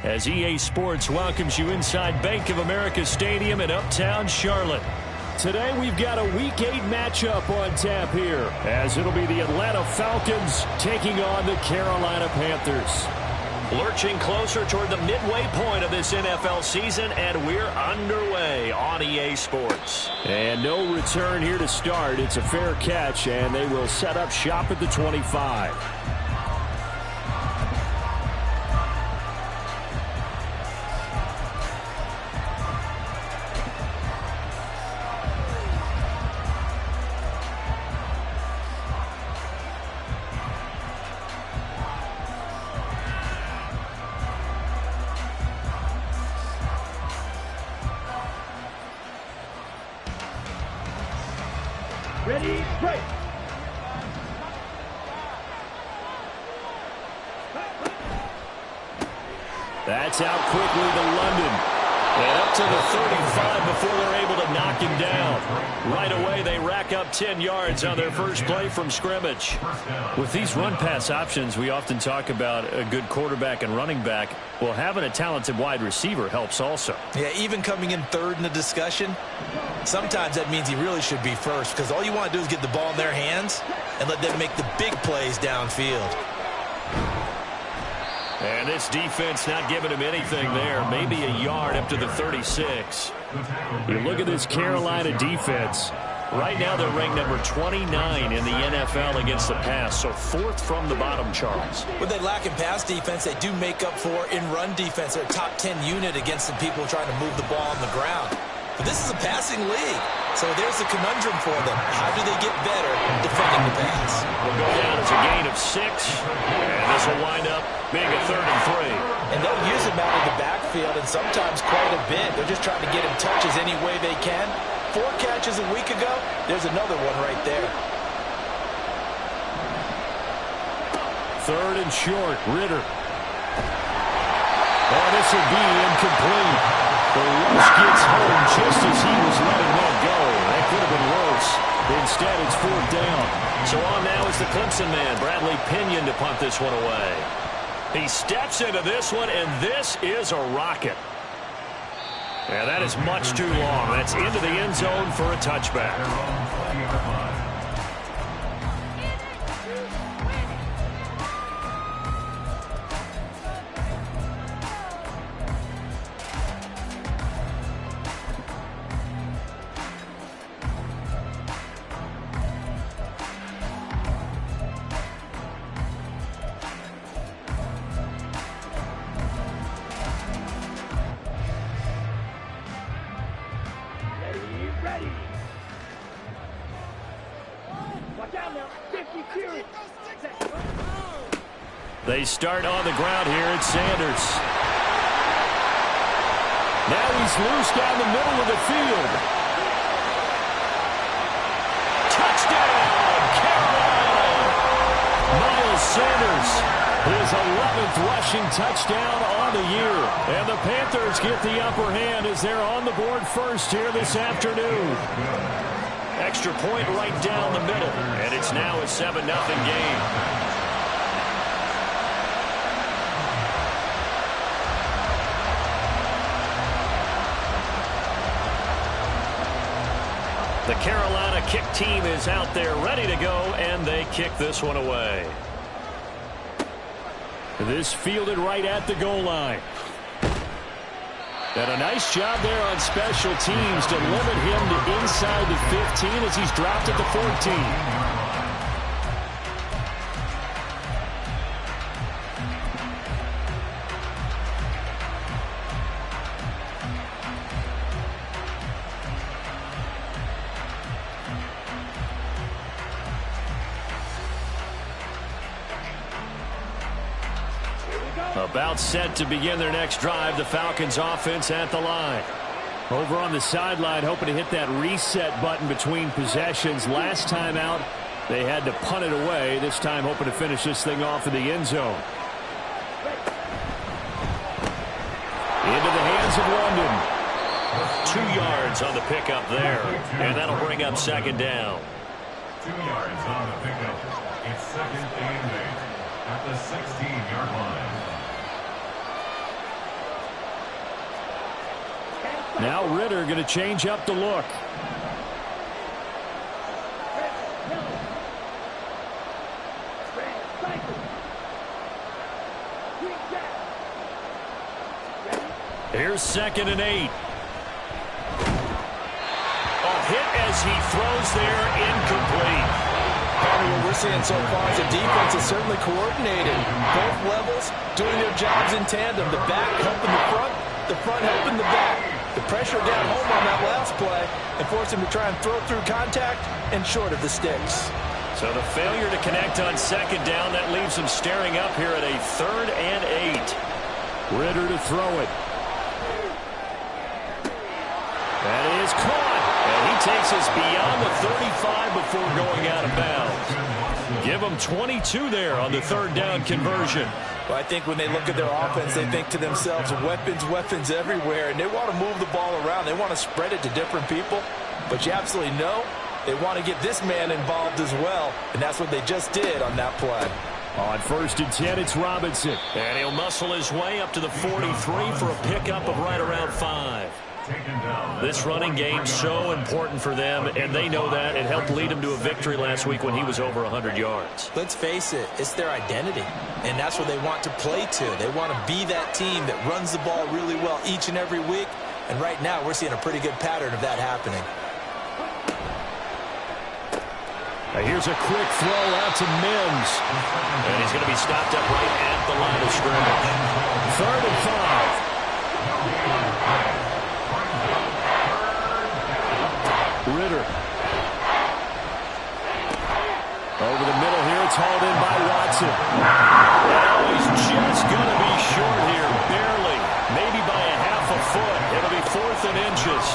as EA Sports welcomes you inside Bank of America Stadium in Uptown Charlotte. Today we've got a Week 8 matchup on tap here, as it'll be the Atlanta Falcons taking on the Carolina Panthers. Lurching closer toward the midway point of this NFL season, and we're underway on EA Sports. And no return here to start. It's a fair catch, and they will set up shop at the 25. Ready, break. That's out quickly to London. And up to the 35 before they're able to knock him down. Right away, they rack up 10 yards on their first play from scrimmage. With these run-pass options, we often talk about a good quarterback and running back. Well, having a talented wide receiver helps also. Yeah, even coming in third in the discussion, sometimes that means he really should be first, because all you want to do is get the ball in their hands and let them make the big plays downfield. And this defense not giving him anything there. Maybe a yard up to the 36. You look at this Carolina defense. Right now they're ranked number 29 in the NFL against the pass. So fourth from the bottom, Charles. When they lack in pass defense, they do make up for in run defense. They're a top 10 unit against the people trying to move the ball on the ground. But this is a passing league. So there's a conundrum for them. How do they get better defending the pass? Will go down as a gain of 6. And this will wind up being a 3rd and 3. And they'll use him out of the backfield, and sometimes quite a bit. They're just trying to get him touches any way they can. 4 catches a week ago. There's another one right there. 3rd and short. Ritter. Oh, this will be incomplete. The rush gets home just as he was letting that go. That could have been worse. Instead, it's 4th down. So on now is the Clemson man, Bradley Pinion, to punt this one away. He steps into this one, and this is a rocket. Yeah, that is much too long. That's into the end zone for a touchback. They start on the ground here at Sanders. Now he's loose down the middle of the field. Touchdown, Carolina! Miles Sanders, his 11th rushing touchdown on the year. And the Panthers get the upper hand as they're on the board first here this afternoon. Extra point right down the middle. And it's now a 7-0 game. The Carolina kick team is out there ready to go, and they kick this one away. This fielded right at the goal line. And a nice job there on special teams to limit him to inside the 15 as he's dropped at the 14. About set to begin their next drive, the Falcons offense at the line. Over on the sideline, hoping to hit that reset button between possessions. Last time out, they had to punt it away. This time hoping to finish this thing off in the end zone. Into the hands of London. 2 yards on the pickup there, and that'll bring up 2nd down. 2 yards on the pickup. It's 2nd and 8 at the 16-yard line. Now Ritter going to change up the look. Here's 2nd and 8. A hit as he throws there, incomplete. What we're seeing so far is the defense is certainly coordinated. Both levels doing their jobs in tandem. The back helping the front helping the back. The pressure got home on that last play and forced him to try and throw through contact and short of the sticks. So the failure to connect on 2nd down, that leaves him staring up here at a 3rd and 8. Ritter to throw it. That is caught. And he takes us beyond the 35 before going out of bounds. Give them 22 there on the 3rd down conversion. Well, I think when they look at their offense, they think to themselves, weapons everywhere, and they want to move the ball around. They want to spread it to different people, but you absolutely know they want to get this man involved as well, and that's what they just did on that play. On 1st and 10, it's Robinson, and he'll muscle his way up to the 43 for a pickup of right around 5. This running game's so important for them, and they know that. It helped lead them to a victory last week when he was over 100 yards. Let's face it, it's their identity, and that's what they want to play to. They want to be that team that runs the ball really well each and every week, and right now we're seeing a pretty good pattern of that happening. Now here's a quick throw out to Mims, and he's going to be stopped up right at the line of scrimmage. 3rd and 5. Ritter. Over the middle here, it's hauled in by Watson. Oh, he's just going to be short here, barely. Maybe by a half a foot. It'll be 4th and inches.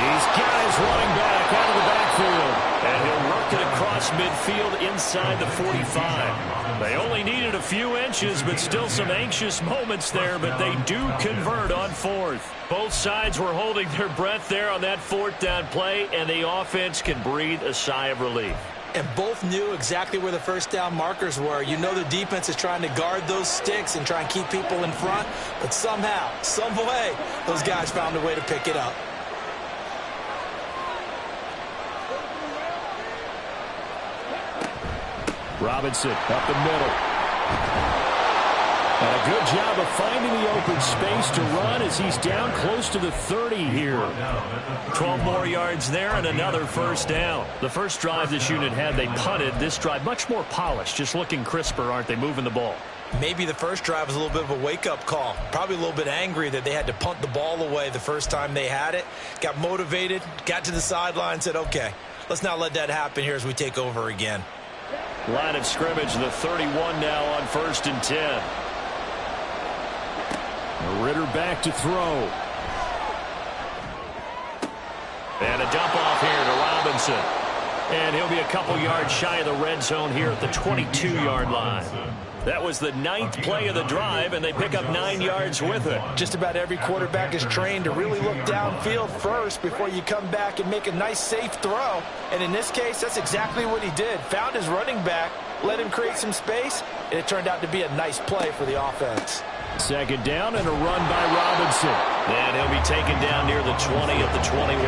These guys running back out of the backfield. And he'll work it across midfield inside the 45. They only needed a few inches, but still some anxious moments there, but they do convert on 4th. Both sides were holding their breath there on that 4th down play, and the offense can breathe a sigh of relief. And both knew exactly where the 1st down markers were. You know the defense is trying to guard those sticks and try and keep people in front, but somehow, some way, those guys found a way to pick it up. Robinson up the middle. And a good job of finding the open space to run as he's down close to the 30 here. 12 more yards there and another 1st down. The first drive this unit had, they punted. This drive much more polished, just looking crisper, aren't they, moving the ball? Maybe the first drive was a little bit of a wake-up call. Probably a little bit angry that they had to punt the ball away the first time they had it. Got motivated, got to the sideline, said, okay, let's not let that happen here as we take over again. Line of scrimmage, the 31 now on 1st and 10. Ritter back to throw. And a dump off here to Robinson. And he'll be a couple yards shy of the red zone here at the 22-yard line. That was the 9th play of the drive, and they pick up 9 yards with it. Just about every quarterback is trained to really look downfield first before you come back and make a nice, safe throw. And in this case, that's exactly what he did. Found his running back, let him create some space, and it turned out to be a nice play for the offense. 2nd down and a run by Robinson. And he'll be taken down near the 20 at the 21.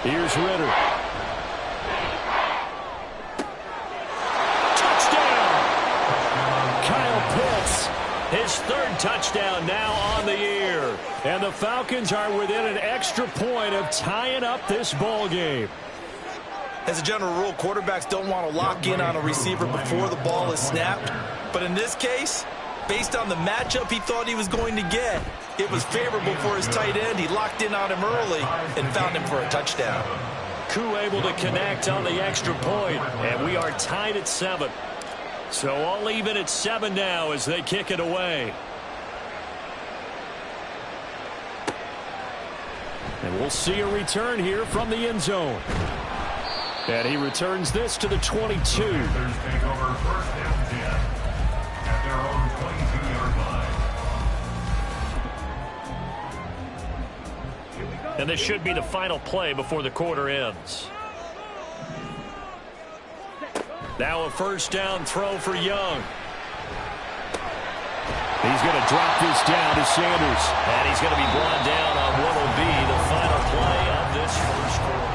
Here's Ritter. Touchdown! Kyle Pitts, his 3rd touchdown now on the year. And the Falcons are within an extra point of tying up this ball game. As a general rule, quarterbacks don't want to lock in on a receiver before the ball is snapped. But in this case, based on the matchup he thought he was going to get, it was favorable for his tight end. He locked in on him early and found him for a touchdown. Koo able to connect on the extra point, and we are tied at 7. So all even at 7 now as they kick it away. And we'll see a return here from the end zone. And he returns this to the 22. Take over 1st and 10 at their own 22-yard line. And this should be the final play before the quarter ends. Now a first down throw for Young. He's going to drop this down to Sanders. And he's going to be brought down on what will be the final play of this first quarter.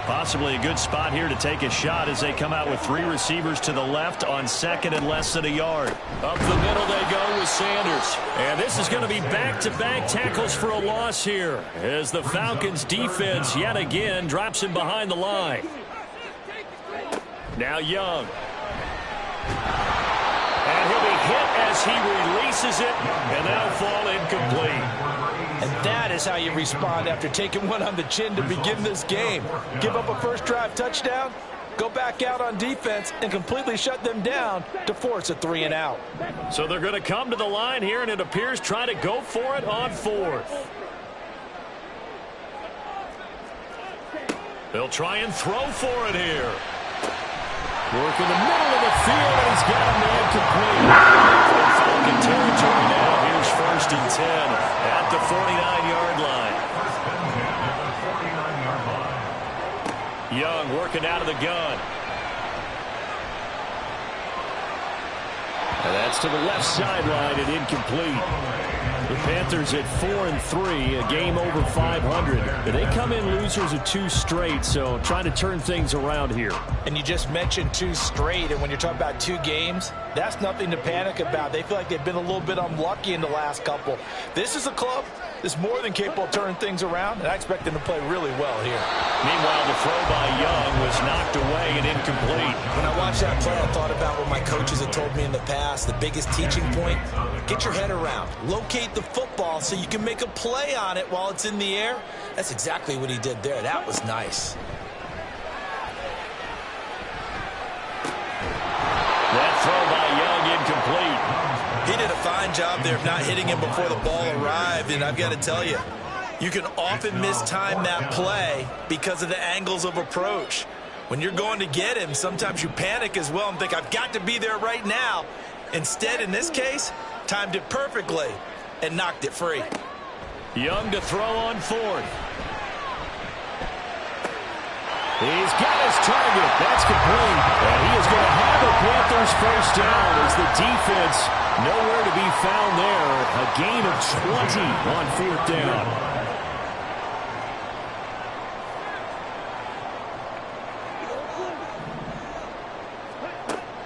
Possibly a good spot here to take a shot as they come out with 3 receivers to the left on second and less than a yard. Up the middle they go with Sanders. And this is going to be back-to-back tackles for a loss here as the Falcons defense yet again drops him behind the line. Now Young. And he'll be hit as he releases it, and that'll fall incomplete. And that is how you respond after taking one on the chin to begin this game. Give up a first drive touchdown, go back out on defense, and completely shut them down to force a 3-and-out. So they're going to come to the line here, and it appears try to go for it on 4th. They'll try and throw for it here. Work in the middle of the field, and he's got a man complete. From Falcon territory now, here's 1st and 10 at the 49-yard line. Young working out of the gun. And that's to the left sideline and incomplete. The Panthers at 4-3, a game over 500. They come in losers of 2 straight, so trying to turn things around here. And you just mentioned 2 straight, and when you're talking about 2 games, that's nothing to panic about. They feel like they've been a little bit unlucky in the last couple. This is a club that's more than capable of turning things around, and I expect them to play really well here. Meanwhile, the throw by Young was knocked away and incomplete. When I watched that play, I thought about what my coaches had told me in the past. The biggest teaching point, get your head around. Locate the football so you can make a play on it while it's in the air. That's exactly what he did there. That was nice. That throw by Young incomplete. He did a fine job there of not hitting him before the ball arrived, and I've got to tell you, you can often mistime that play because of the angles of approach. When you're going to get him, sometimes you panic as well and think, I've got to be there right now. Instead, in this case, timed it perfectly and knocked it free. Young to throw on 4th. He's got his target. That's complete. And he is going to have a Panthers first down as the defense nowhere to be found there. A gain of 20 on 4th down.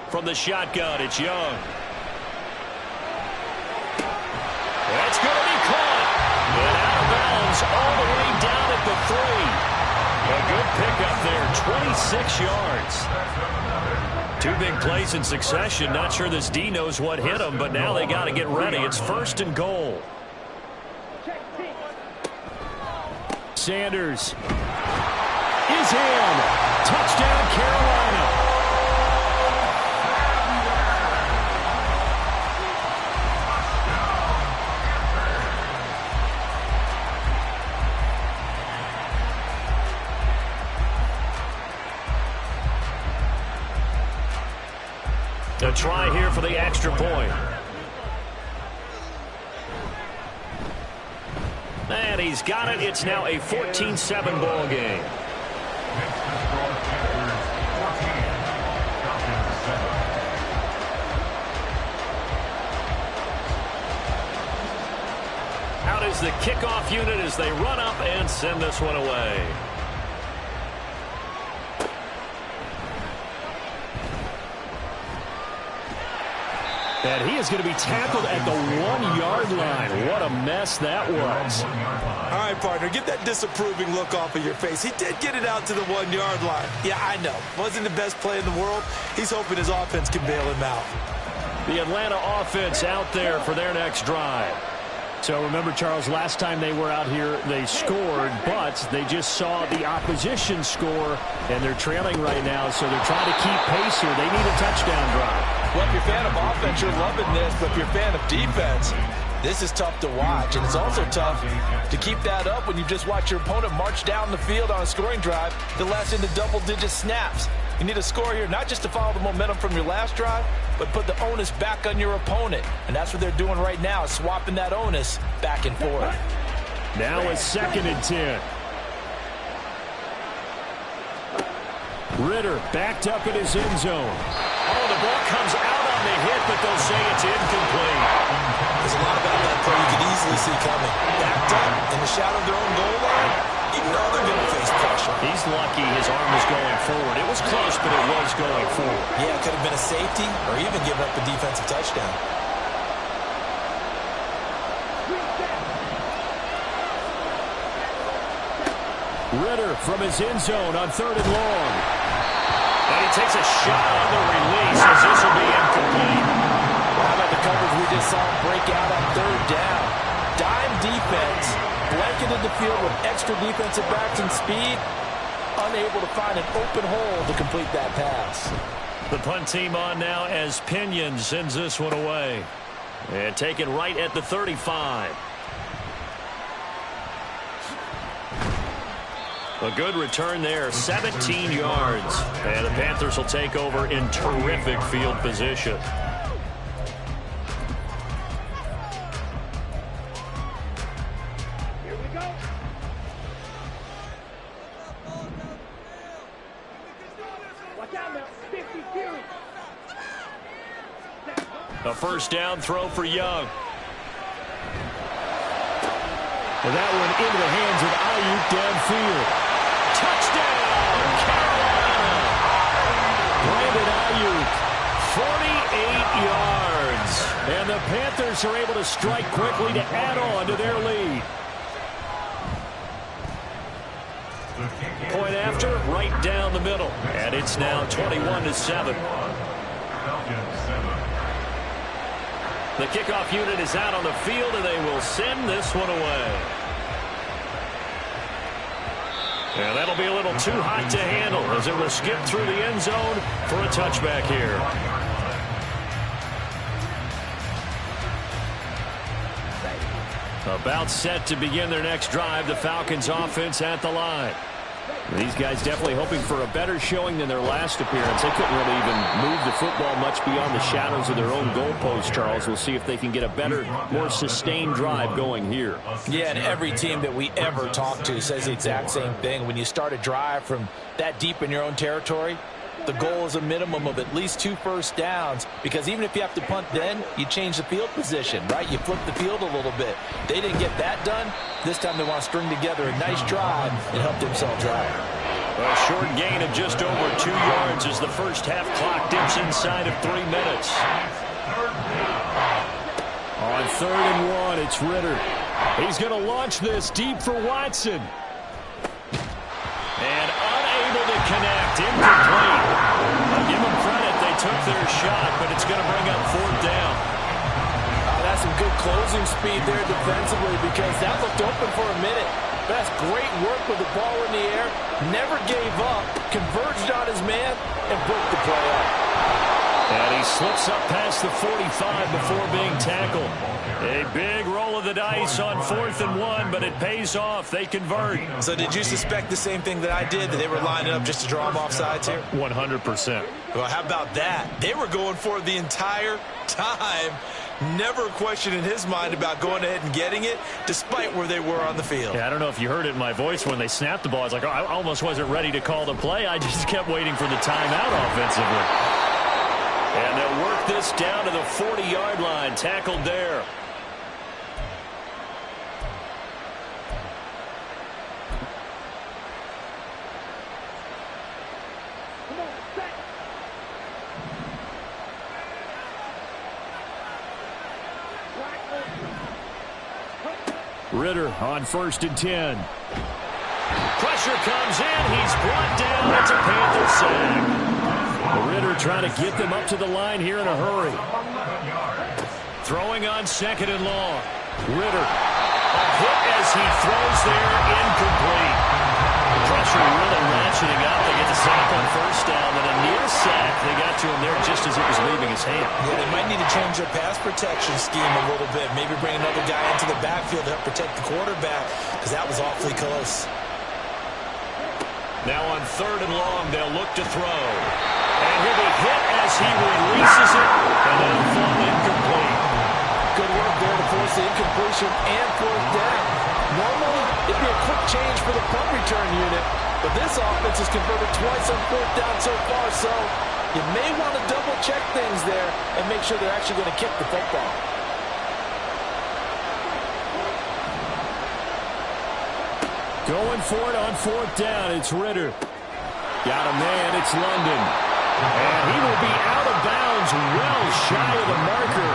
From the shotgun, it's Young. That's going to be caught. And out of bounds all the way down at the 3. A good pickup there, 26 yards. 2 big plays in succession. Not sure this D knows what hit him, but now they got to get ready. It's 1st and goal. Sanders is in. Touchdown, Carolina. A try here for the extra point. And he's got it. It's now a 14-7 ball game. Out is the kickoff unit as they run up and send this one away. And he is going to be tackled at the 1-yard line. What a mess that was. All right, partner, get that disapproving look off of your face. He did get it out to the 1-yard line. Yeah, I know. Wasn't the best play in the world. He's hoping his offense can bail him out. The Atlanta offense out there for their next drive. So remember, Charles, last time they were out here, they scored, but they just saw the opposition score, and they're trailing right now, so they're trying to keep pace here. They need a touchdown drive. Well, if you're a fan of offense, you're loving this, but if you're a fan of defense, this is tough to watch, and it's also tough to keep that up when you just watch your opponent march down the field on a scoring drive that lasts into double-digit snaps. You need a score here, not just to follow the momentum from your last drive, but put the onus back on your opponent. And that's what they're doing right now, swapping that onus back and forth. Now a 2nd and 10. Ritter backed up in his end zone. Oh, the ball comes out on the hit, but they'll say it's incomplete. There's a lot about that play you could easily see coming. Backed up in the shadow of their own goal line, you know they're going to face pressure. He's lucky his arm was going forward. It was close, but it was going forward. Yeah, it could have been a safety or even given up a defensive touchdown. Ritter from his end zone on 3rd and long. And he takes a shot on the release as this will be incomplete. How about the coverage we just saw him break out on 3rd down? Dime defense, blanketed the field with extra defensive backs and speed, unable to find an open hole to complete that pass. The punt team on now as Pinion sends this one away. And taken right at the 35. A good return there, 17 yards. And the Panthers will take over in terrific field position. Here we go. Watch out now, 50 Fury. A first down throw for Young. And that one into the hands of Ayuk downfield. Touchdown, Carolina! Brandon Ayuk, 48 yards. And the Panthers are able to strike quickly to add on to their lead. Point after, right down the middle. And it's now 21-7. The kickoff unit is out on the field, and they will send this one away. And that'll be a little too hot to handle as it will skip through the end zone for a touchback here. About set to begin their next drive, the Falcons offense at the line. These guys definitely hoping for a better showing than their last appearance. They couldn't really even move the football much beyond the shadows of their own goalpost, Charles. We'll see if they can get a better, more sustained drive going here. Yeah, and every team that we ever talk to says the exact same thing. When you start a drive from that deep in your own territory, the goal is a minimum of at least 2 first downs, because even if you have to punt then, you change the field position, right? You flip the field a little bit. They didn't get that done. This time they want to string together a nice drive and help themselves drive. A short gain of just over 2 yards as the first half clock dips inside of 3 minutes. On 3rd and 1, it's Ritter. He's going to launch this deep for Watson. And unable to connect, incomplete. I'll give them credit, they took their shot, but it's going to bring up 4th down. That's some good closing speed there defensively, because that looked open for a minute. That's great work with the ball in the air. Never gave up, converged on his man, and broke the play up. And he slips up past the 45 before being tackled. A big roll of the dice on 4th and 1, but it pays off. They convert. So did you suspect the same thing that I did, that they were lining up just to draw them off sides here? 100%. Well, how about that? They were going for it the entire time. Never a question in his mind about going ahead and getting it, despite where they were on the field. Yeah, I don't know if you heard it in my voice when they snapped the ball. I was like, oh, I almost wasn't ready to call the play. I just kept waiting for the timeout offensively. And they'll work this down to the 40-yard line. Tackled there. Ritter on 1st and 10. Pressure comes in. He's brought down. It's a Panther sack. Ritter trying to get them up to the line here in a hurry. Throwing on 2nd and long. Ritter. A hit as he throws there. Incomplete. The pressure really ratcheting up. They get the sack on 1st down. Then a near sack. They got to him there just as it was leaving his hand. Yeah, they might need to change their pass protection scheme a little bit. Maybe bring another guy into the backfield to help protect the quarterback, because that was awfully close. Now on 3rd and long, they'll look to throw. And he'll be hit as he releases it. And it'll fall incomplete. Good work there to force the incompletion and 4th down. Normally, it'd be a quick change for the punt return unit, But this offense has converted twice on 4th down so far, so you may want to double-check things there and make sure they're actually going to kick the football. Going for it on 4th down. It's Ridder. Got a man. It's London. And he will be out of bounds well shy of the marker.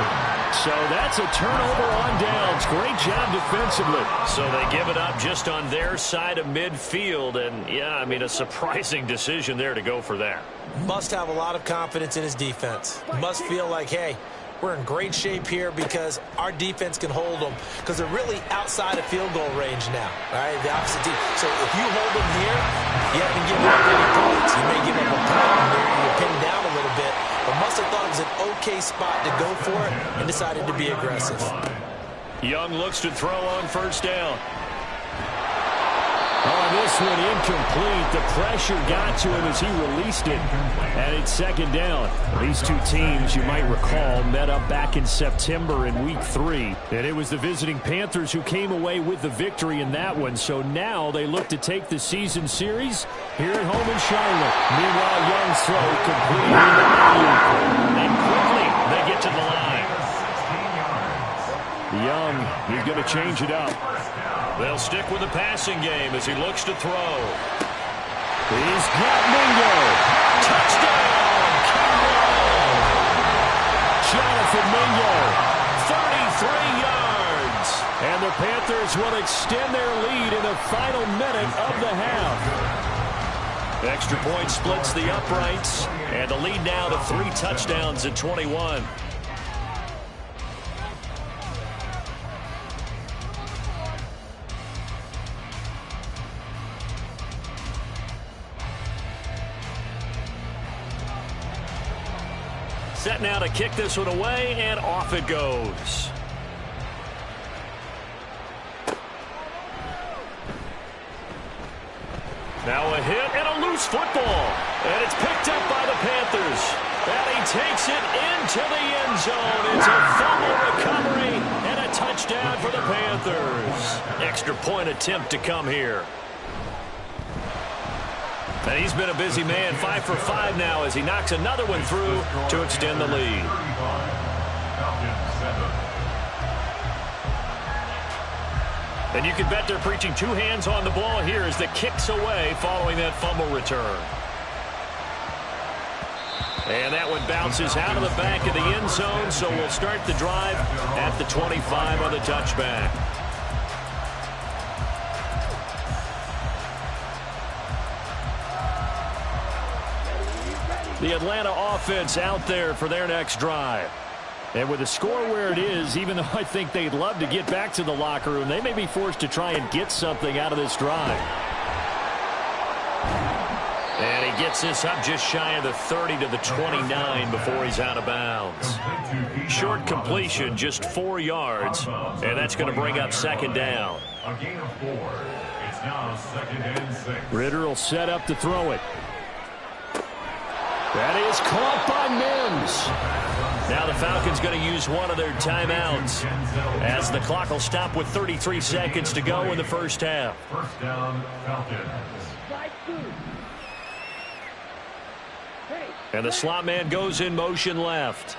So that's a turnover on downs. Great job defensively. So they give it up just on their side of midfield. And, yeah, I mean, a surprising decision there to go for that. Must have a lot of confidence in his defense. Must feel like, hey, we're in great shape here because our defense can hold them because they're really outside of field goal range now, right? The opposite team. So if you hold them here, you haven't given up any points. You may give up a punt and you're pinned down a little bit, but must have thought it was an okay spot to go for it and decided to be aggressive. Young looks to throw on 1st down. Oh, this one incomplete. The pressure got to him as he released it. And it's 2nd down. These two teams, you might recall, met up back in September in Week 3. And it was the visiting Panthers who came away with the victory in that one. So now they look to take the season series here at home in Charlotte. Meanwhile, Young's throw completed in the alley-oop. And quickly they get to the line. Young, he's going to change it up. They'll stick with the passing game as he looks to throw. He's got Mingo. Touchdown! Jonathan Mingo. 33 yards. And the Panthers will extend their lead in the final minute of the half. Extra point splits the uprights. And the lead now to 3 touchdowns at 21. Set now to kick this one away, and off it goes. Now a hit and a loose football. And it's picked up by the Panthers. And he takes it into the end zone. It's a fumble recovery and a touchdown for the Panthers. Extra point attempt to come here. And he's been a busy man, 5 for 5 now as he knocks another one through to extend the lead. And you can bet they're preaching 2 hands on the ball here as the kick's away following that fumble return. And that one bounces out of the back of the end zone, so we'll start the drive at the 25 on the touchback. The Atlanta offense out there for their next drive. And with the score where it is, even though I think they'd love to get back to the locker room, they may be forced to try and get something out of this drive. And he gets this up just shy of the 30 to the 29 before he's out of bounds. Short completion, just 4 yards, and that's going to bring up 2nd down. A gain of 4. It's now 2nd and 6. Ridder will set up to throw it. That is caught by Mims. Now the Falcons going to use one of their timeouts as the clock will stop with 33 seconds to go in the first half. 1st down, Falcons. And the slot man goes in motion left.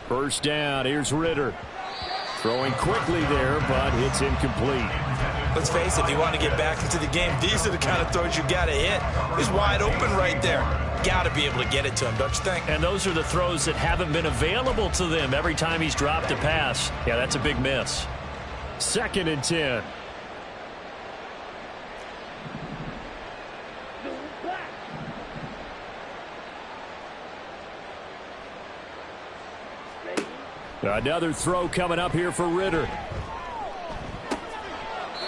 First down, here's Ridder. Throwing quickly there, but it's incomplete. Let's face it, if you want to get back into the game, these are the kind of throws you got to hit. He's wide open right there. Got to be able to get it to him, don't you think? And those are the throws that haven't been available to them every time he's dropped a pass. Yeah, that's a big miss. 2nd and 10. Another throw coming up here for Ridder.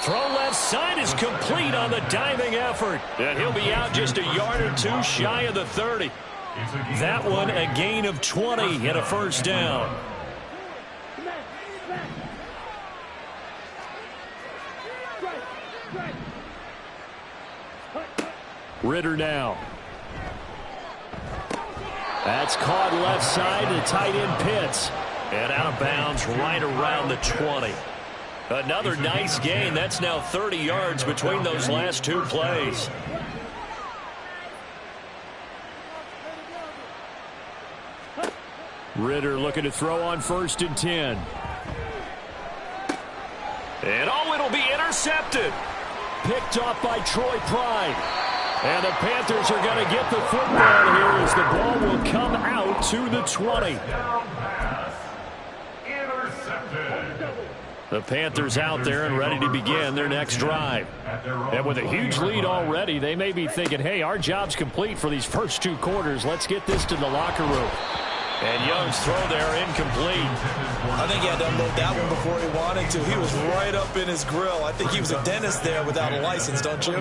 Throw left side is complete on the diving effort. And he'll be out just a yard or 2 shy of the 30. That one a gain of 20 and a first down. Ridder now. That's caught left side to tight end Pitts. And out of bounds right around the 20. Another nice gain. That's now 30 yards between those last two plays. Ridder looking to throw on 1st and 10. And it'll be intercepted. Picked off by Troy Pride. And the Panthers are going to get the football here as the ball will come out to the 20. The Panthers out there and ready to begin their next drive. And with a huge lead already, they may be thinking, hey, our job's complete for these first 2 quarters. Let's get this to the locker room. And Young's throw there incomplete. I think he had to unload that one before he wanted to. He was right up in his grill. I think he was a dentist there without a license, don't you?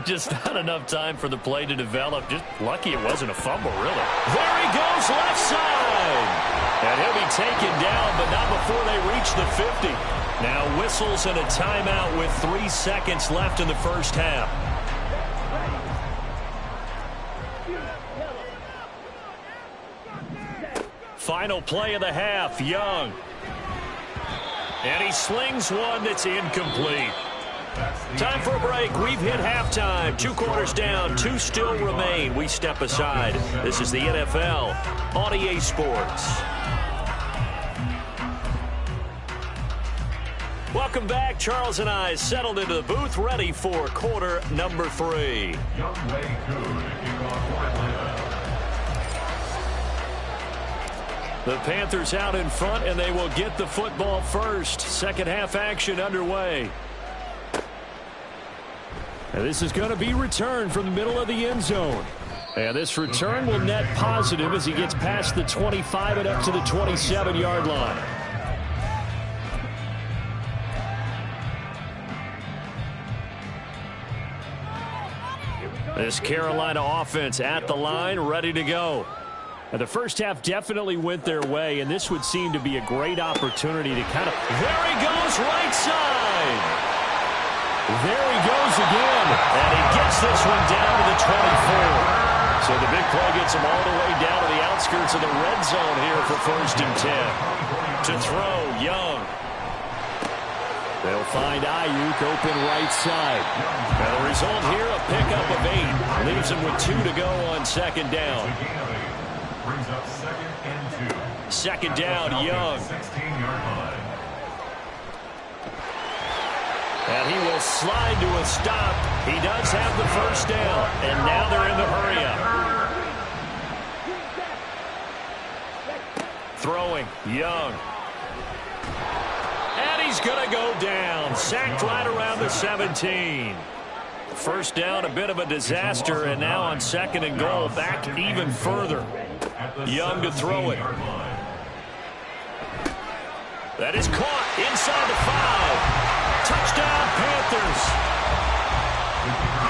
Just not enough time for the play to develop. Just lucky it wasn't a fumble, really. There he goes, left side. And he'll be taken down, but not before they reach the 50. Now whistles and a timeout with 3 seconds left in the first half. Final play of the half, Young. And he slings one that's incomplete. Time for a break. We've hit halftime. 2 quarters down, 2 still remain. We step aside. This is the NFL on EA Sports. Welcome back. Charles and I settled into the booth, ready for quarter number 3. The Panthers out in front, and they will get the football first. Second half action underway. And this is going to be returned from the middle of the end zone. And this return will net positive as he gets past the 25 and up to the 27-yard line. This Carolina offense at the line, ready to go. And the first half definitely went their way, and this would seem to be a great opportunity to kind of... There he goes, right side! There he goes again, and he gets this one down to the 24. So the big play gets him all the way down to the outskirts of the red zone here for 1st and 10. To throw, Young. They'll find Ayuk open right side. And the result here, a pickup of 8. Leaves him with 2 to go on 2nd down. Brings up 2nd and 2. 2nd down, Young. 16-yard line. And he will slide to a stop. He does have the first down. And now they're in the hurry-up. Throwing, Young. And he's going to go down. Sacked right around the 17. First down, a bit of a disaster. And now on 2nd and goal, back even further. Young to throw it. That is caught inside the 5. Touchdown, Panthers.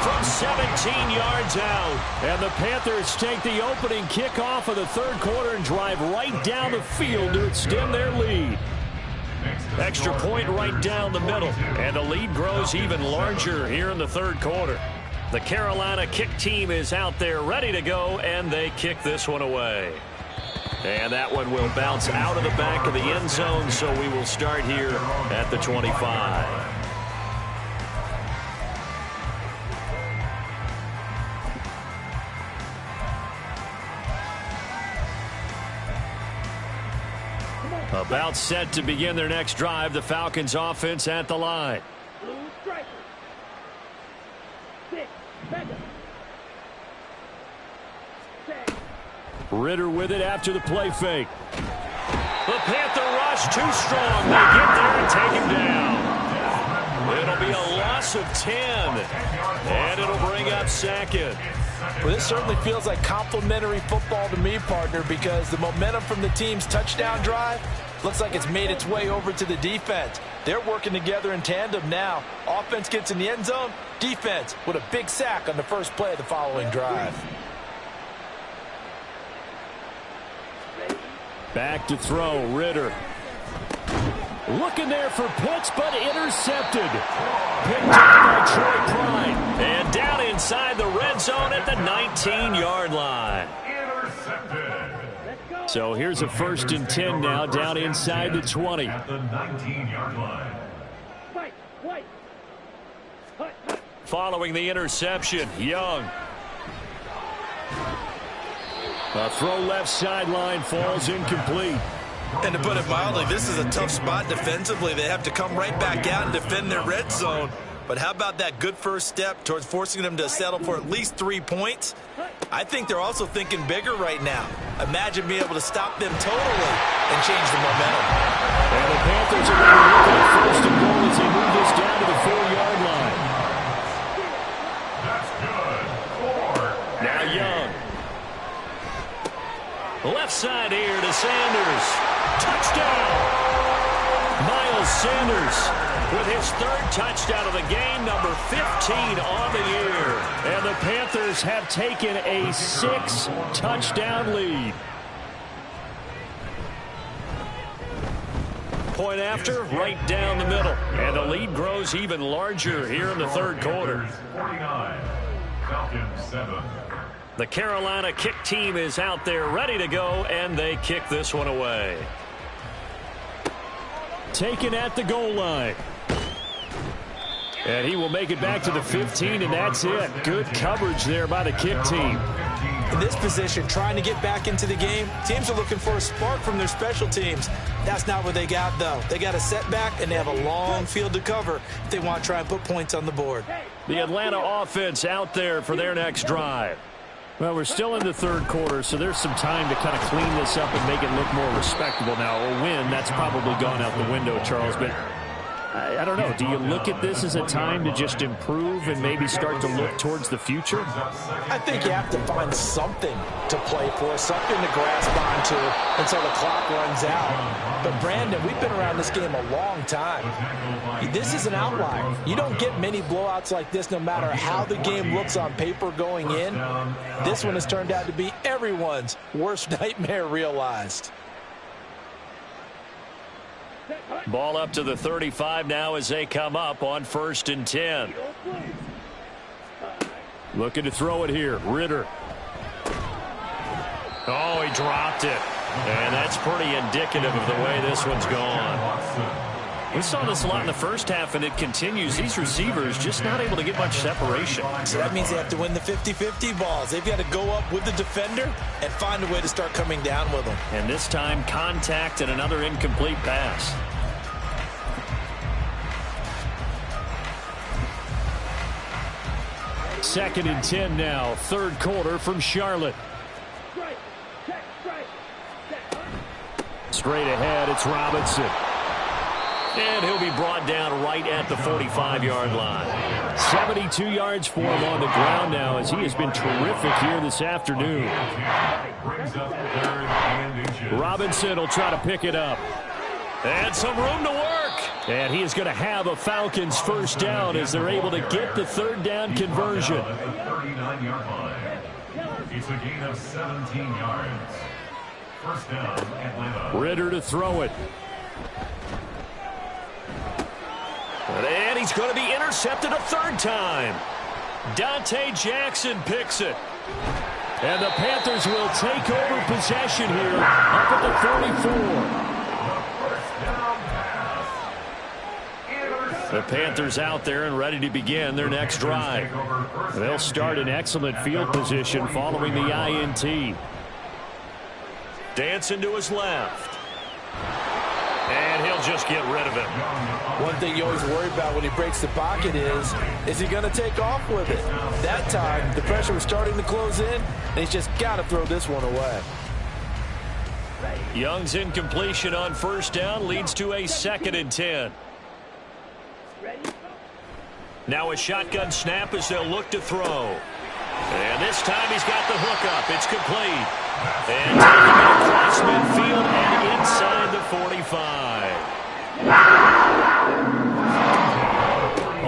From 17 yards out. And the Panthers take the opening kickoff of the 3rd quarter and drive right down the field to extend their lead. Extra point right down the middle. And the lead grows even larger here in the 3rd quarter. The Carolina kick team is out there ready to go, and they kick this one away. And that one will bounce out of the back of the end zone, so we will start here at the 25. About set to begin their next drive, the Falcons offense at the line. Ridder with it after the play fake. The Panther rush too strong. They get there and take him down. It'll be a loss of 10. And it'll bring up 2nd. Well, this certainly feels like complimentary football to me, partner, because the momentum from the team's touchdown drive looks like it's made its way over to the defense. They're working together in tandem now. Offense gets in the end zone. Defense with a big sack on the first play of the following drive. Back to throw, Ridder. Looking there for Pitts, but intercepted. Picked up by Troy Pride. And down inside the red zone at the 19-yard line. Intercepted. Let's go. So here's a 1st and 10 now, down inside the 20. At the 19-yard line. Following the interception, Young. A throw left sideline, falls incomplete. And to put it mildly, this is a tough spot defensively. They have to come right back out and defend their red zone. But how about that good first step towards forcing them to settle for at least 3 points? I think they're also thinking bigger right now. Imagine being able to stop them totally and change the momentum. And the Panthers are going to look at 1st and goal as they move this down to the 4-yard line. That's good. 4. Now Young. Left side here to Sanders. Touchdown! Miles Sanders with his 3rd touchdown of the game, number 15 on the year. And the Panthers have taken a 6-touchdown lead. Point after, right down the middle. And the lead grows even larger here in the 3rd quarter. 49. Falcons 7. The Carolina kick team is out there ready to go, and they kick this one away. Taken at the goal line. And he will make it back to the 15, and that's it. Good coverage there by the kick team. In this position, trying to get back into the game, teams are looking for a spark from their special teams. That's not what they got, though. They got a setback, and they have a long field to cover if they want to try and put points on the board. The Atlanta offense out there for their next drive. Well, we're still in the 3rd quarter, so there's some time to kind of clean this up and make it look more respectable now. A win, that's probably gone out the window, Charles, but I don't know. Do you look at this as a time to just improve and maybe start to look towards the future? I think you have to find something to play for, something to grasp onto until the clock runs out. But, Brandon, we've been around this game a long time. This is an outlier. You don't get many blowouts like this no matter how the game looks on paper going in. This one has turned out to be everyone's worst nightmare realized. Ball up to the 35 now as they come up on 1st and 10. Looking to throw it here. Ritter. Oh, he dropped it. And that's pretty indicative of the way this one's gone. We saw this a lot in the first half, and it continues. These receivers just not able to get much separation. So that means they have to win the 50-50 balls. They've got to go up with the defender and find a way to start coming down with them. And this time, contact and another incomplete pass. Second and 10 now, 3rd quarter from Charlotte. Straight ahead, it's Robinson. And he'll be brought down right at the 45-yard line. 72 yards for him on the ground now as he has been terrific here this afternoon. Robinson will try to pick it up. And some room to work. And he is going to have a Falcons 1st down as they're able to get the 3rd down conversion. 39-yard line. It's a gain of 17 yards. 1st down, Atlanta. Ritter to throw it. And he's going to be intercepted a 3rd time. Dante Jackson picks it. And the Panthers will take over possession here up at the 44. The Panthers out there and ready to begin their next drive. They'll start in excellent field position following the INT. Dancing to his left. And he'll just get rid of it. One thing you always worry about when he breaks the pocket is he going to take off with it? That time, the pressure was starting to close in, and he's just got to throw this one away. Young's incompletion on 1st down leads to a 2nd and 10. Now a shotgun snap as they'll look to throw. And this time he's got the hook up. It's complete. And taking it across midfield and inside the 45.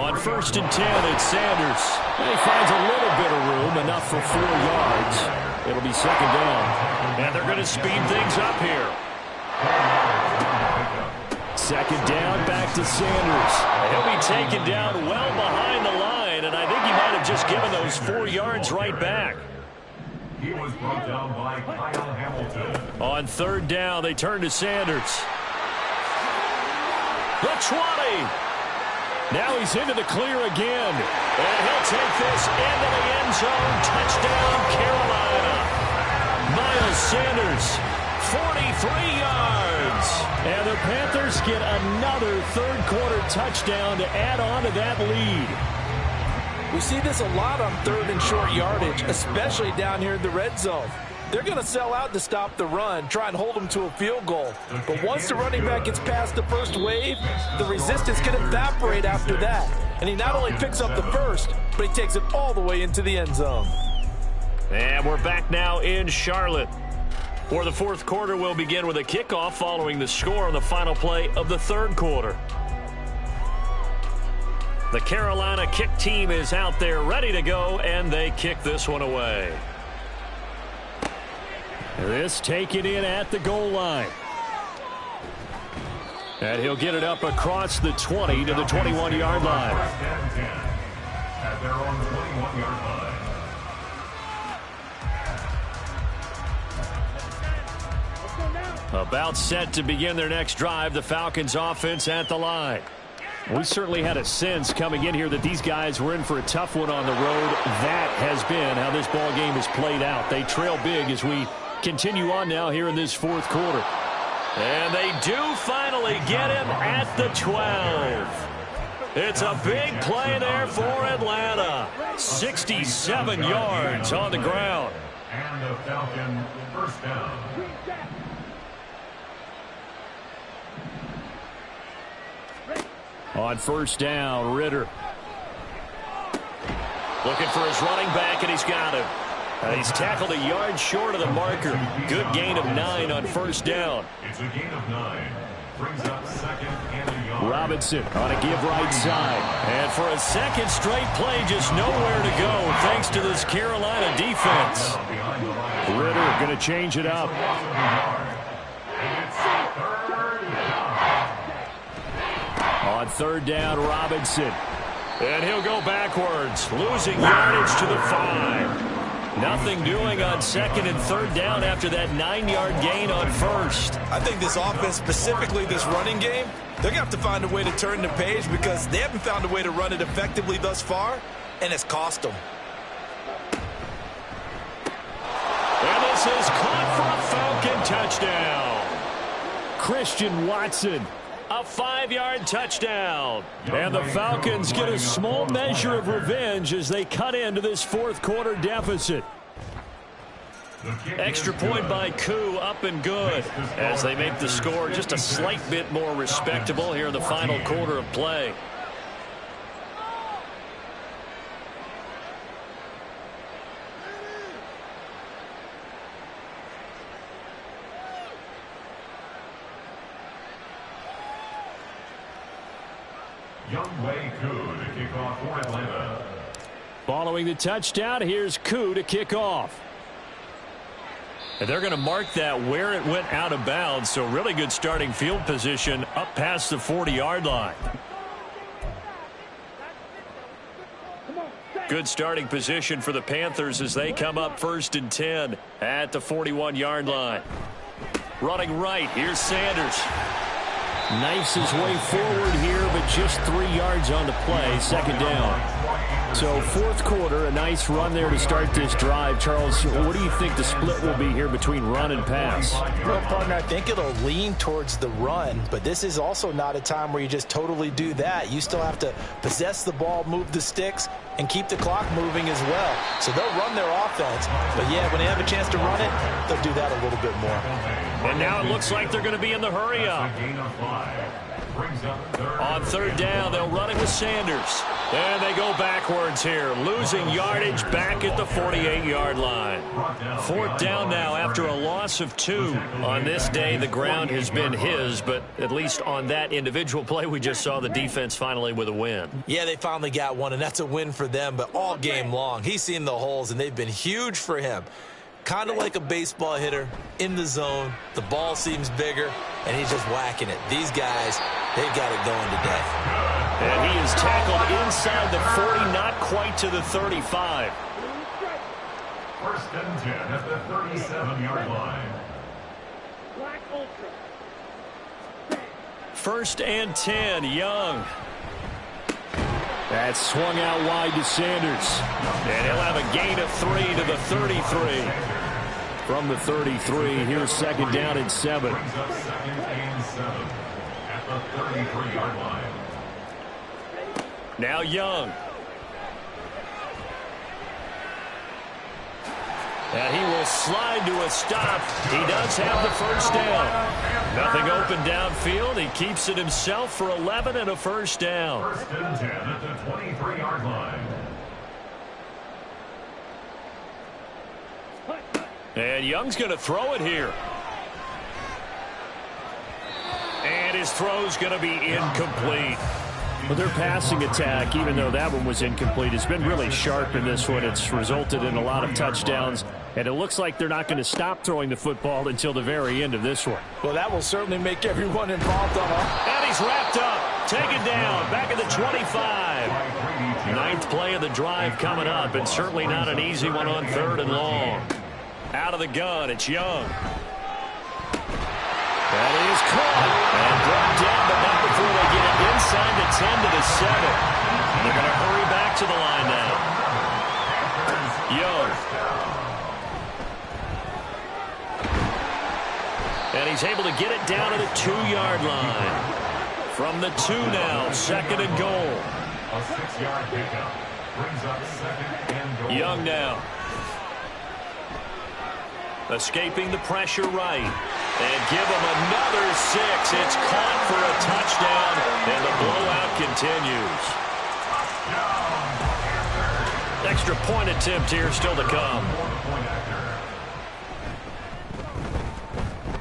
On 1st and 10, it's Sanders. And he finds a little bit of room, enough for 4 yards. It'll be 2nd down. And they're going to speed things up here. 2nd down, back to Sanders. He'll be taken down well behind the line, and I think he might have just given those 4 yards right back. He was brought down by Kyle Hamilton. On third down, they turn to Sanders. The 20. Now he's into the clear again. And he'll take this into the end zone. Touchdown, Carolina. Miles Sanders, 43 yards. And the Panthers get another third-quarter touchdown to add on to that lead. We see this a lot on third and short yardage, especially down here in the red zone. They're going to sell out to stop the run, try and hold them to a field goal. But once the running back gets past the first wave, the resistance can evaporate after that. And he not only picks up the first, but he takes it all the way into the end zone. And we're back now in Charlotte. For the fourth quarter, we'll begin with a kickoff following the score on the final play of the third quarter. The Carolina kick team is out there ready to go, and they kick this one away. This taken in at the goal line. And he'll get it up across the 20 to the 21-yard line. At their own 21-yard line. About set to begin their next drive, the Falcons offense at the line. We certainly had a sense coming in here that these guys were in for a tough one on the road. That has been how this ball game has played out. They trail big as we continue on now here in this fourth quarter. And they do finally get him at the 12. It's a big play there for Atlanta. 67 yards on the ground. And the Falcon first down. On first down, Ritter. Looking for his running back, and he's got him. He's tackled a yard short of the marker. Good gain of 9 on first down. It's a gain of 9. Brings up second and a yard. Robinson on a give right side. And for a second straight play, just nowhere to go thanks to this Carolina defense. Ritter going to change it up. On third down, Robinson. And he'll go backwards, losing yardage to the 5. Nothing doing on second and third down after that 9-yard gain on first. I think this offense, specifically this running game, they're going to have to find a way to turn the page because they haven't found a way to run it effectively thus far, and it's cost them. And this is caught for a Falcon touchdown. Christian Watson. A 5-yard touchdown. And the Falcons get a small measure of revenge as they cut into this fourth quarter deficit. Extra point by Koo, up and good, as they make the score just a slight bit more respectable here in the final quarter of play. Younghoe Koo to kick off for Atlanta. Following the touchdown, here's Koo to kick off. And they're going to mark that where it went out of bounds, so really good starting field position up past the 40-yard line. Good starting position for the Panthers as they come up first and 10 at the 41-yard line. Running right, here's Sanders. Knifes his way forward here, but just 3 yards on the play, second down. So fourth quarter, a nice run there to start this drive. Charles, what do you think the split will be here between run and pass? Well, partner, I think it'll lean towards the run, but this is also not a time where you just totally do that. You still have to possess the ball, move the sticks, and keep the clock moving as well. So they'll run their offense, but yeah, when they have a chance to run it, they'll do that a little bit more. And now it looks like they're going to be in the hurry up. On third down, they'll run it with Sanders. And they go backwards here, losing yardage back at the 48-yard line. Fourth down now after a loss of 2. On this day, the ground has been his, but at least on that individual play, we just saw the defense finally with a win. Yeah, they finally got one, and that's a win for them, but all game long, he's seen the holes, and they've been huge for him. Kind of like a baseball hitter in the zone. The ball seems bigger, and he's just whacking it. These guys, they've got it going today. And he is tackled inside the 40, not quite to the 35. First and 10 at the 37-yard line. Black Ultra. First and 10, Young. That's swung out wide to Sanders. And he'll have a gain of 3 to the 33. From the 33, here's second down and 7. Brings up second and 7 at the 33-yard line. Now Young. And he will slide to a stop. He does have the first down. Nothing open downfield. He keeps it himself for 11 and a first down. First and 10 at the 23-yard line. And Young's going to throw it here. And his throw's going to be incomplete. Well, their passing attack, even though that one was incomplete, has been really sharp in this one. It's resulted in a lot of touchdowns, and it looks like they're not going to stop throwing the football until the very end of this one. Well, that will certainly make everyone involved on it. And he's wrapped up, taken down, back at the 25. Ninth play of the drive coming up, and certainly not an easy one on 3rd and long. Out of the gun, it's Young. That is caught and brought down, but not before they get it inside the 10 to the 7. And they're going to hurry back to the line now. Young. And he's able to get it down to the 2-yard line. From the 2 now, second and goal. A 6-yard pickup brings up second and goal. Young now. Escaping the pressure right. And give him another 6. It's caught for a touchdown, and the blowout continues. Extra point attempt here still to come.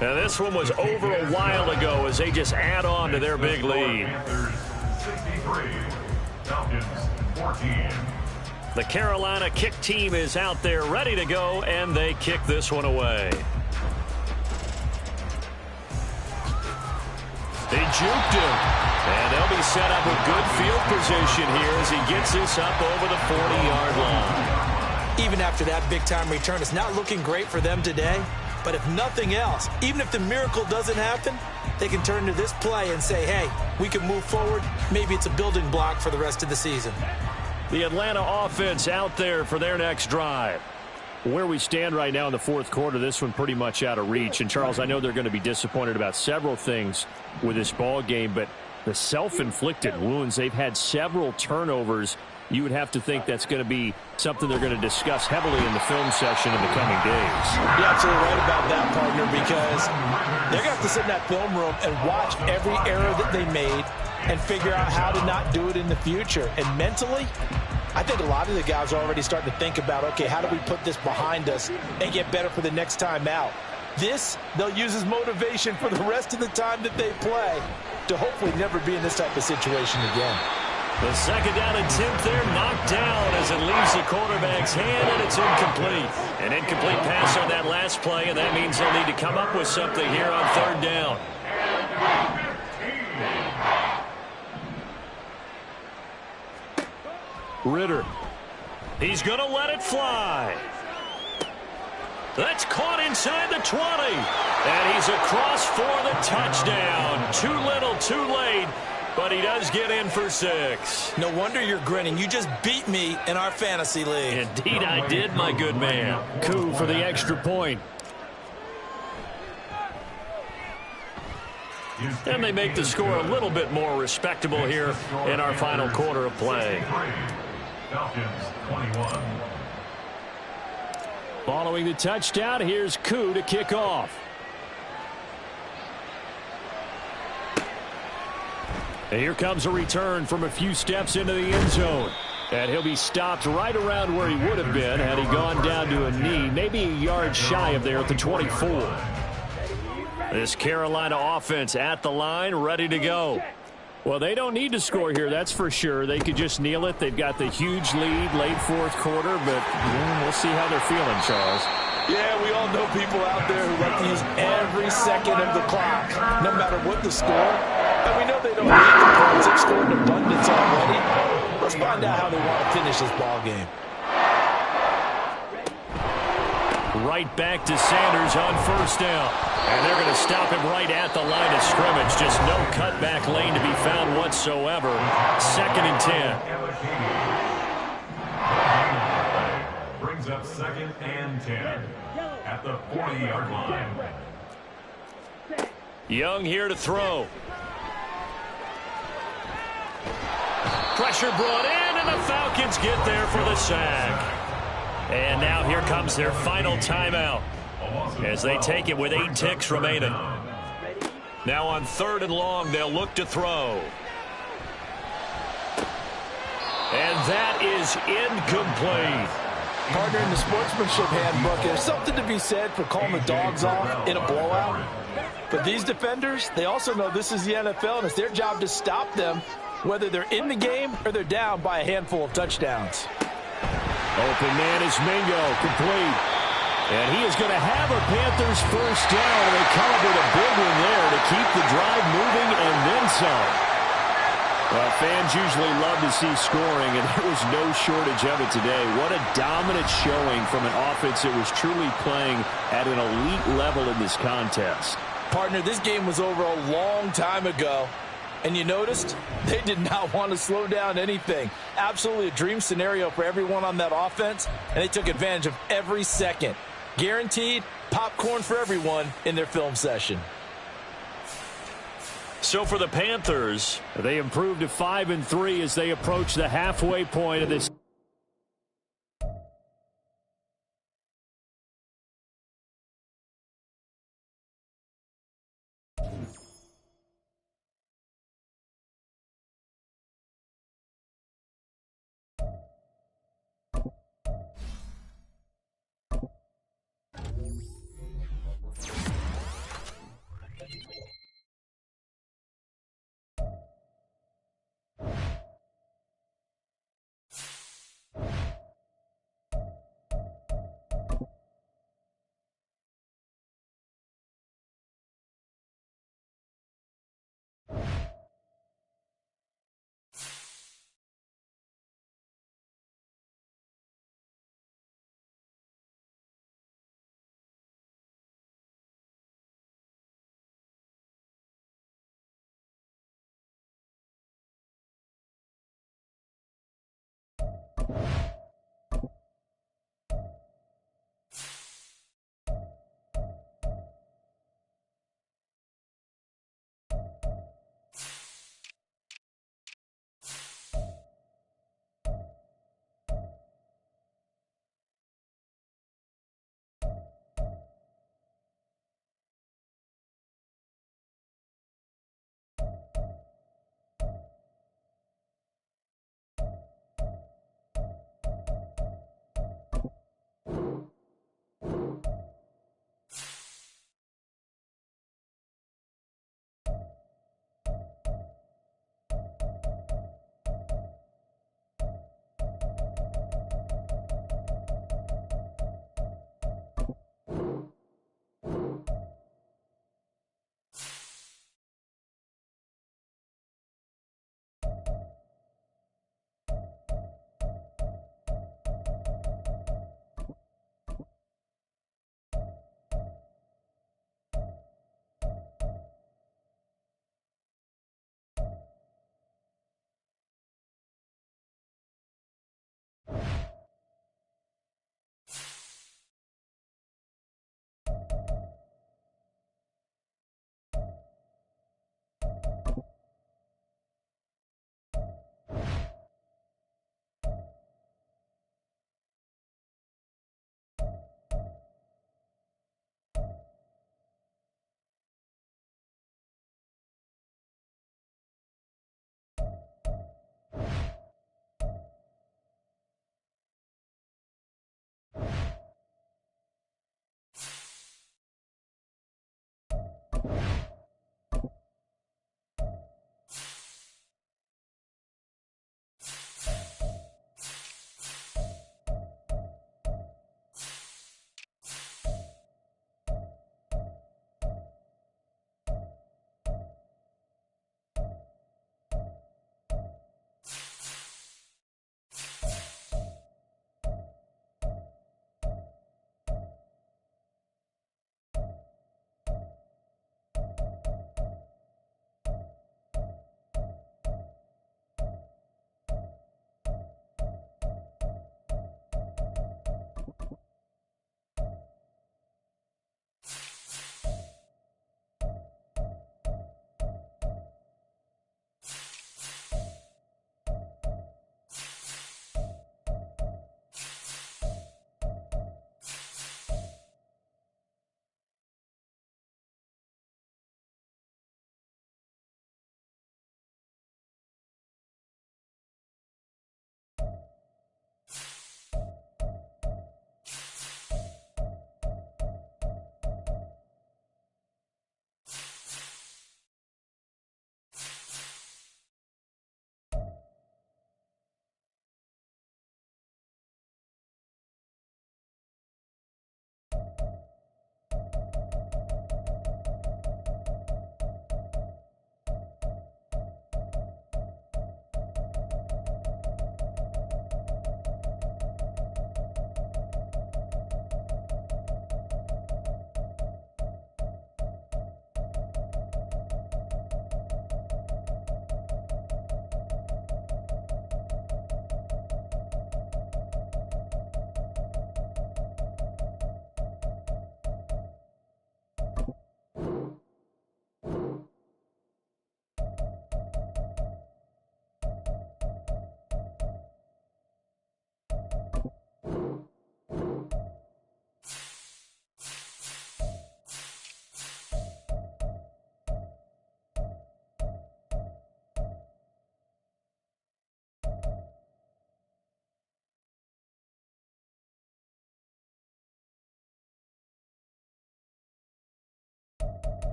Now this one was over a while ago as they just add on to their big lead. Panthers 63, Falcons 14. The Carolina kick team is out there ready to go, and they kick this one away. They juked him, and they'll be set up with good field position here as he gets this up over the 40-yard line. Even after that big-time return, it's not looking great for them today. But if nothing else, even if the miracle doesn't happen, they can turn to this play and say, hey, we can move forward. Maybe it's a building block for the rest of the season. The Atlanta offense out there for their next drive. Where we stand right now in the fourth quarter, this one pretty much out of reach. And, Charles, I know they're going to be disappointed about several things with this ball game, but the self-inflicted wounds, they've had several turnovers. You would have to think that's going to be something they're going to discuss heavily in the film session in the coming days. You're absolutely right about that, partner, because they're going to have to sit in that film room and watch every error that they made and figure out how to not do it in the future. And mentally, I think a lot of the guys are already starting to think about, okay, how do we put this behind us and get better for the next time out? This, they'll use as motivation for the rest of the time that they play to hopefully never be in this type of situation again. The second down attempt there knocked down as it leaves the quarterback's hand, and it's incomplete. An incomplete pass on that last play, and that means they'll need to come up with something here on 3rd down. Ritter. He's going to let it fly. That's caught inside the 20. And he's across for the touchdown. Too little, too late. But he does get in for 6. No wonder you're grinning. You just beat me in our fantasy league. Indeed I did, my good man. Coup for the extra point. And they make the score a little bit more respectable here in our final quarter of play. Falcons 21. Following the touchdown, here's Koo to kick off. And here comes a return from a few steps into the end zone. And he'll be stopped right around where he would have been had he gone down to a knee, maybe a yard shy of there at the 24. This Carolina offense at the line, ready to go. Well, they don't need to score here, that's for sure. They could just kneel it. They've got the huge lead late fourth quarter, but we'll see how they're feeling, Charles. Yeah, we all know people out there who like to use every second of the clock, no matter what the score. And we know they don't need the points. They've scored in abundance already. Let's find out how they want to finish this ball game. Right back to Sanders on first down. And they're going to stop him right at the line of scrimmage. Just no cutback lane to be found whatsoever. 2nd and 10. Brings up 2nd and 10 at the 40-yard line. Young here to throw. Pressure brought in, and the Falcons get there for the sack. And now here comes their final timeout as they take it with 8 ticks remaining. Now on 3rd and long, they'll look to throw. And that is incomplete. Partner, in the sportsmanship handbook, there's something to be said for calling the dogs off in a blowout. But these defenders, they also know this is the NFL, and it's their job to stop them, whether they're in the game or they're down by a handful of touchdowns. Open man is Mingo, complete. And he is going to have a Panthers first down. They calibrate a big one there to keep the drive moving and then some. Well, fans usually love to see scoring, and there was no shortage of it today. What a dominant showing from an offense that was truly playing at an elite level in this contest. Partner, this game was over a long time ago. And you noticed they did not want to slow down anything. Absolutely a dream scenario for everyone on that offense, and they took advantage of every second. Guaranteed popcorn for everyone in their film session. So for the Panthers, they improved to 5-3 as they approach the halfway point of this.